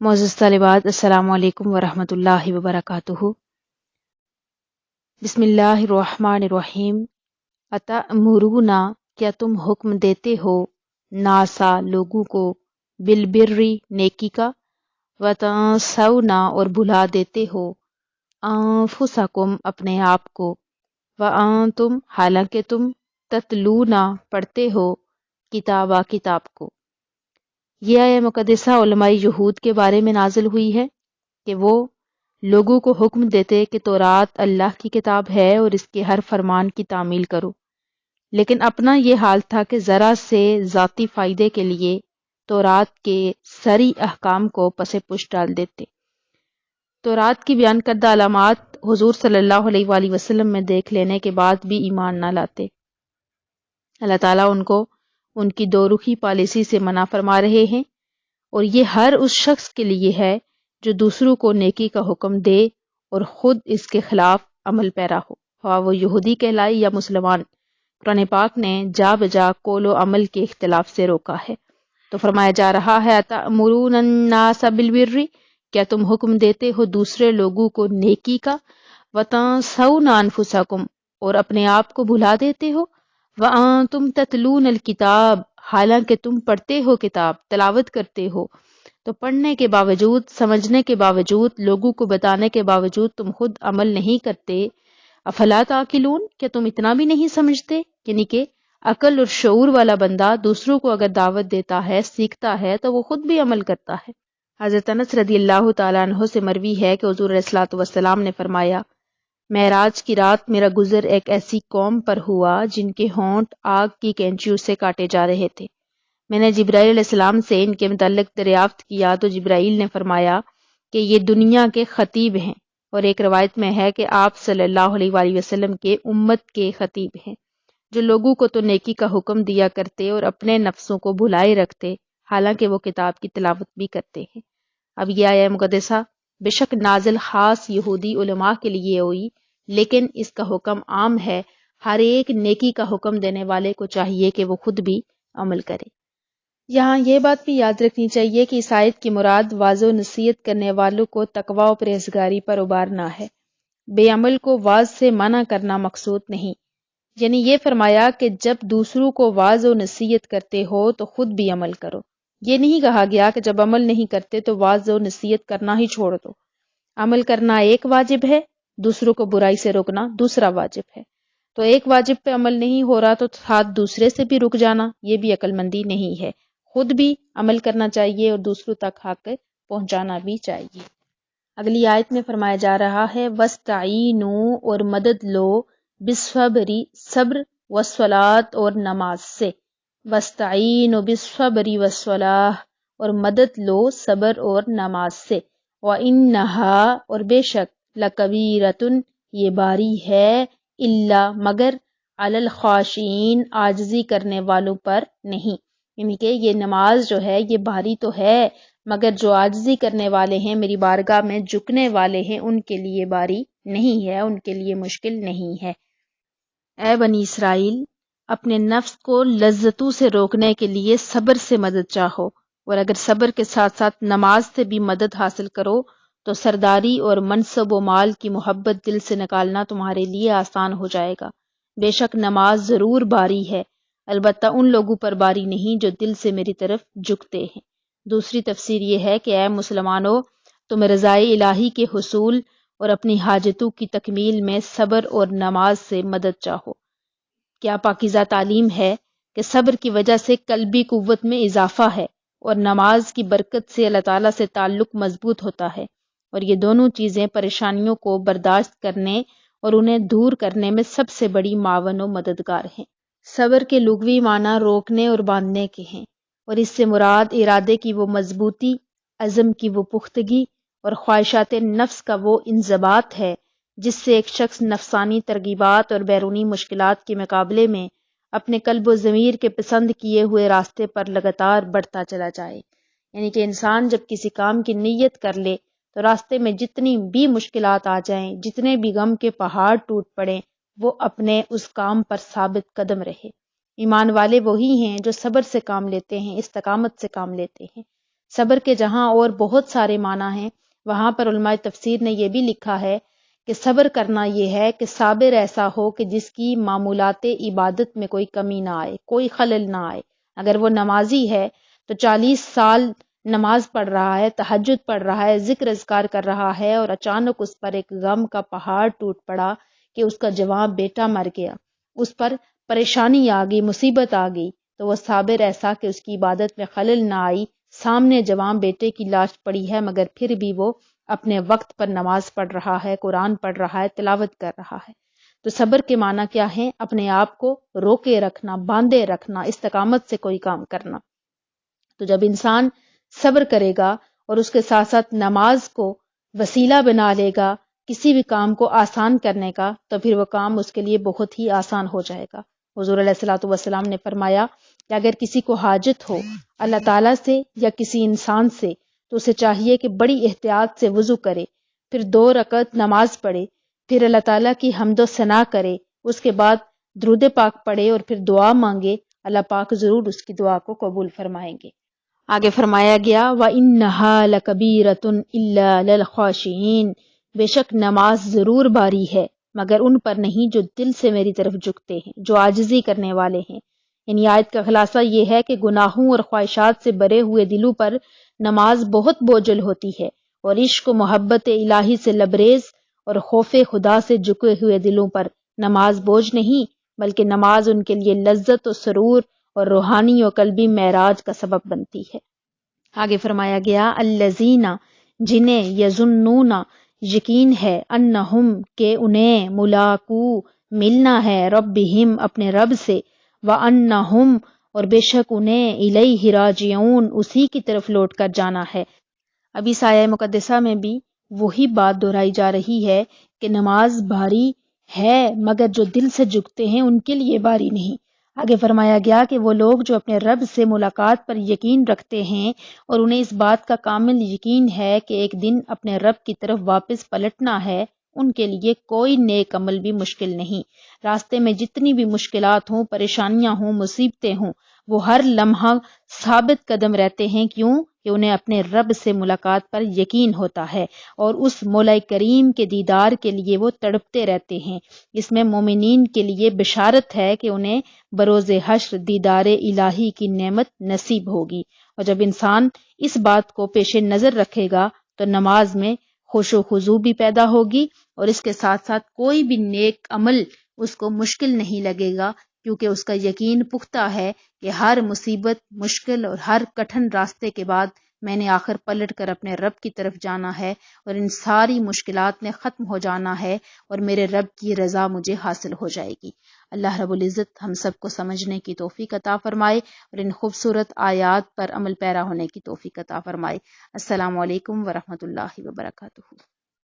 معزز طالبات، السلام علیکم ورحمۃ اللہ وبرکاتہ۔ بسم اللہ الرحمن الرحیم۔ اتأمرون، کیا تم حکم دیتے ہو، ناسا لوگوں کو، بالبری نیکی کا، وتنسون اور بھلا دیتے ہو، انفسکم اپنے آپ کو، وانتم حالانکہ تم، تتلون پڑھتے ہو، کتاب کو۔ یہ آیہ مقدسہ علماء یہود کے بارے میں نازل ہوئی ہے کہ وہ لوگوں کو حکم دیتے کہ تورات اللہ کی کتاب ہے اور اس کے ہر فرمان کی تعمیل کرو، لیکن اپنا یہ حال تھا کہ ذرا سے ذاتی فائدے کے لیے تورات کے سری احکام کو پس پش ڈال دیتے۔ تورات کی بیان کردہ علامات حضور صلی اللہ علیہ وآلہ وسلم میں دیکھ لینے کے بعد بھی ایمان نہ لاتے۔ اللہ تعالیٰ ان کو ان کی دو رخی پالیسی سے منع فرما رہے ہیں، اور یہ ہر اس شخص کے لیے ہے جو دوسروں کو نیکی کا حکم دے اور خود اس کے خلاف عمل پیرا ہو، خواہ وہ یہودی کہلائے یا مسلمان۔ قرآن پاک نے جا بجا قول و عمل کے اختلاف سے روکا ہے، تو فرمایا جا رہا ہے اتأمرون الناس بالبر، کیا تم حکم دیتے ہو دوسرے لوگوں کو نیکی کا، وتنسون انفسکم اور اپنے آپ کو بھلا دیتے ہو، وانتم تتلون الکتاب حالانکہ تم پڑھتے ہو کتاب، تلاوت کرتے ہو۔ تو پڑھنے کے باوجود، سمجھنے کے باوجود، لوگوں کو بتانے کے باوجود تم خود عمل نہیں کرتے۔ افلا تعقلون، کیا تم اتنا بھی نہیں سمجھتے؟ یعنی کہ عقل اور شعور والا بندہ دوسروں کو اگر دعوت دیتا ہے، سیکھتا ہے، تو وہ خود بھی عمل کرتا ہے۔ حضرت انس رضی اللہ تعالیٰ عنہ سے مروی ہے کہ حضور علیہ الصلوۃ والسلام نے فرمایا، معراج کی رات میرا گزر ایک ایسی قوم پر ہوا جن کے ہونٹ آگ کی کینچیوں سے کاٹے جا رہے تھے۔ میں نے جبرائیل علیہ السلام سے ان کے متعلق دریافت کیا تو جبرائیل نے فرمایا کہ یہ دنیا کے خطیب ہیں، اور ایک روایت میں ہے کہ آپ صلی اللہ علیہ وآلہ وسلم کے امت کے خطیب ہیں، جو لوگوں کو تو نیکی کا حکم دیا کرتے اور اپنے نفسوں کو بھلائے رکھتے، حالانکہ وہ کتاب کی تلاوت بھی کرتے ہیں۔ اب یہ آیہ مقدسہ بے شک نازل خاص یہودی علماء کے لیے ہوئی، لیکن اس کا حکم عام ہے، ہر ایک نیکی کا حکم دینے والے کو چاہیے کہ وہ خود بھی عمل کرے۔ یہاں یہ بات بھی یاد رکھنی چاہیے کہ اس آیت کی مراد واعظ و نصیحت کرنے والوں کو تقوی و پرہیزگاری پر ابھارنا ہے، بے عمل کو واعظ سے منع کرنا مقصود نہیں۔ یعنی یہ فرمایا کہ جب دوسروں کو واعظ و نصیحت کرتے ہو تو خود بھی عمل کرو۔ یہ نہیں کہا گیا کہ جب عمل نہیں کرتے تو واعظ و نصیحت کرنا ہی چھوڑ دو۔ عمل کرنا ایک واجب ہے، دوسروں کو برائی سے روکنا دوسرا واجب ہے۔ تو ایک واجب پہ عمل نہیں ہو رہا تو ساتھ دوسرے سے بھی رک جانا، یہ بھی عقل مندی نہیں ہے۔ خود بھی عمل کرنا چاہیے اور دوسروں تک حق پہنچانا بھی چاہیے۔ اگلی آیت میں فرمایا جا رہا ہے وَاسْتَعِینُوا اور مدد لو، بالصبر صبر، والصلاۃ اور نماز سے۔ وَاسْتَعِینُوا بالصبر والصلاۃ اور مدد لو صبر اور نماز سے۔ وَإِنَّهَا اور بے شک، لَكَبِیرَةٌ یہ باری ہے، إِلَّا مگر، عَلَى الْخَاشِعِینَ عاجزی کرنے والوں پر نہیں۔ یعنی کہ یہ نماز جو ہے یہ بھاری تو ہے، مگر جو عاجزی کرنے والے ہیں، میری بارگاہ میں جھکنے والے ہیں، ان کے لیے باری نہیں ہے، ان کے لیے مشکل نہیں ہے۔ اے بنی اسرائیل، اپنے نفس کو لذتوں سے روکنے کے لیے صبر سے مدد چاہو، اور اگر صبر کے ساتھ ساتھ نماز سے بھی مدد حاصل کرو تو سرداری اور منصب و مال کی محبت دل سے نکالنا تمہارے لیے آسان ہو جائے گا۔ بے شک نماز ضرور باری ہے، البتہ ان لوگوں پر باری نہیں جو دل سے میری طرف جھکتے ہیں۔ دوسری تفسیر یہ ہے کہ اے مسلمانوں، تم رضائے الہی کے حصول اور اپنی حاجتوں کی تکمیل میں صبر اور نماز سے مدد چاہو۔ کیا پاکیزہ تعلیم ہے کہ صبر کی وجہ سے قلبی قوت میں اضافہ ہے، اور نماز کی برکت سے اللہ تعالیٰ سے تعلق مضبوط ہوتا ہے، اور یہ دونوں چیزیں پریشانیوں کو برداشت کرنے اور انہیں دور کرنے میں سب سے بڑی معاون و مددگار ہیں۔ صبر کے لغوی معنی روکنے اور باندھنے کے ہیں، اور اس سے مراد ارادے کی وہ مضبوطی، عزم کی وہ پختگی اور خواہشات نفس کا وہ انضباط ہے جس سے ایک شخص نفسانی ترغیبات اور بیرونی مشکلات کے مقابلے میں اپنے قلب و ضمیر کے پسند کیے ہوئے راستے پر لگاتار بڑھتا چلا جائے۔ یعنی کہ انسان جب کسی کام کی نیت کر لے تو راستے میں جتنی بھی مشکلات آ جائیں، جتنے بھی غم کے پہاڑ ٹوٹ پڑیں، وہ اپنے اس کام پر ثابت قدم رہے۔ ایمان والے وہی ہیں جو صبر سے کام لیتے ہیں، استقامت سے کام لیتے ہیں۔ صبر کے جہاں اور بہت سارے معنی ہیں، وہاں پر علماء تفسیر نے یہ بھی لکھا ہے کہ صبر کرنا یہ ہے کہ صابر ایسا ہو کہ جس کی معمولات عبادت میں کوئی کمی نہ آئے، کوئی خلل نہ آئے۔ اگر وہ نمازی ہے تو 40 سال نماز پڑھ رہا ہے، تہجد پڑھ رہا ہے، ذکر اذکار کر رہا ہے، اور اچانک اس پر ایک غم کا پہاڑ ٹوٹ پڑا کہ اس کا جوان بیٹا مر گیا، اس پر پریشانی آ گئی، مصیبت آ گئی، تو وہ صابر ایسا کہ اس کی عبادت میں خلل نہ آئی، سامنے جوان بیٹے کی لاش پڑی ہے مگر پھر بھی وہ اپنے وقت پر نماز پڑھ رہا ہے، قرآن پڑھ رہا ہے، تلاوت کر رہا ہے۔ تو صبر کے معنی کیا ہیں؟ اپنے آپ کو روکے رکھنا، باندھے رکھنا، استقامت سے کوئی کام کرنا۔ تو جب انسان صبر کرے گا اور اس کے ساتھ ساتھ نماز کو وسیلہ بنا لے گا کسی بھی کام کو آسان کرنے کا، تو پھر وہ کام اس کے لیے بہت ہی آسان ہو جائے گا۔ حضور علیہ الصلوۃ والسلام نے فرمایا کہ اگر کسی کو حاجت ہو اللہ تعالیٰ سے یا کسی انسان سے، تو اسے چاہیے کہ بڑی احتیاط سے وضو کرے، پھر 2 رکعت نماز پڑھے، پھر اللہ تعالیٰ کی حمد و ثنا کرے، اس کے بعد درود پاک پڑھے اور پھر دعا مانگے، اللہ پاک ضرور اس کی دعا کو قبول فرمائیں گے۔ آگے فرمایا گیا وَإِنَّهَا لَكَبِيرَةٌ إِلَّا لِلْخَاشِعِينَ، بے شک نماز ضرور باری ہے مگر ان پر نہیں جو دل سے میری طرف جھکتے ہیں، جو عاجزی کرنے والے ہیں۔ یعنی آیت کا خلاصہ یہ ہے کہ گناہوں اور خواہشات سے بھرے ہوئے دلوں پر نماز بہت بوجھل ہوتی ہے، اور عشق و محبت الہی سے لبریز اور خوف خدا سے جھکے ہوئے دلوں پر نماز بوجھ نہیں، بلکہ نماز ان کے لیے لذت و سرور اور روحانی و قلبی معراج کا سبب بنتی ہے۔ آگے فرمایا گیا الذین، جنہیں یظنون یقین ہے انہم کہ انہیں ملاقو ملنا ہے ربہم اپنے رب سے، وانہم اور بے شک انہیں الیہ راجعون اسی کی طرف لوٹ کر جانا ہے۔ اب اس آیہ مقدسہ میں بھی وہی بات دہرائی جا رہی ہے کہ نماز بھاری ہے مگر جو دل سے جھکتے ہیں ان کے لیے باری نہیں۔ آگے فرمایا گیا کہ وہ لوگ جو اپنے رب سے ملاقات پر یقین رکھتے ہیں اور انہیں اس بات کا کامل یقین ہے کہ ایک دن اپنے رب کی طرف واپس پلٹنا ہے، ان کے لیے کوئی نیک عمل بھی مشکل نہیں۔ راستے میں جتنی بھی مشکلات ہوں، پریشانیاں ہوں، مصیبتیں ہوں، وہ ہر لمحہ ثابت قدم رہتے ہیں۔ کیوں؟ کہ انہیں اپنے رب سے ملاقات پر یقین ہوتا ہے اور اس مولا کریم کے دیدار کے لیے وہ تڑپتے رہتے ہیں۔ اس میں مومنین کے لیے بشارت ہے کہ انہیں بروز حشر دیدار الہی کی نعمت نصیب ہوگی، اور جب انسان اس بات کو پیش نظر رکھے گا تو نماز میں خشوع و خضوع بھی پیدا ہوگی، اور اس کے ساتھ ساتھ کوئی بھی نیک عمل اس کو مشکل نہیں لگے گا، کیونکہ اس کا یقین پختہ ہے کہ ہر مصیبت، مشکل اور ہر کٹھن راستے کے بعد میں نے آخر پلٹ کر اپنے رب کی طرف جانا ہے، اور ان ساری مشکلات میں ختم ہو جانا ہے، اور میرے رب کی رضا مجھے حاصل ہو جائے گی۔ اللہ رب العزت ہم سب کو سمجھنے کی توفیق عطا فرمائے اور ان خوبصورت آیات پر عمل پیرا ہونے کی توفیق عطا فرمائے۔ السلام علیکم ورحمۃ اللہ وبرکاتہ۔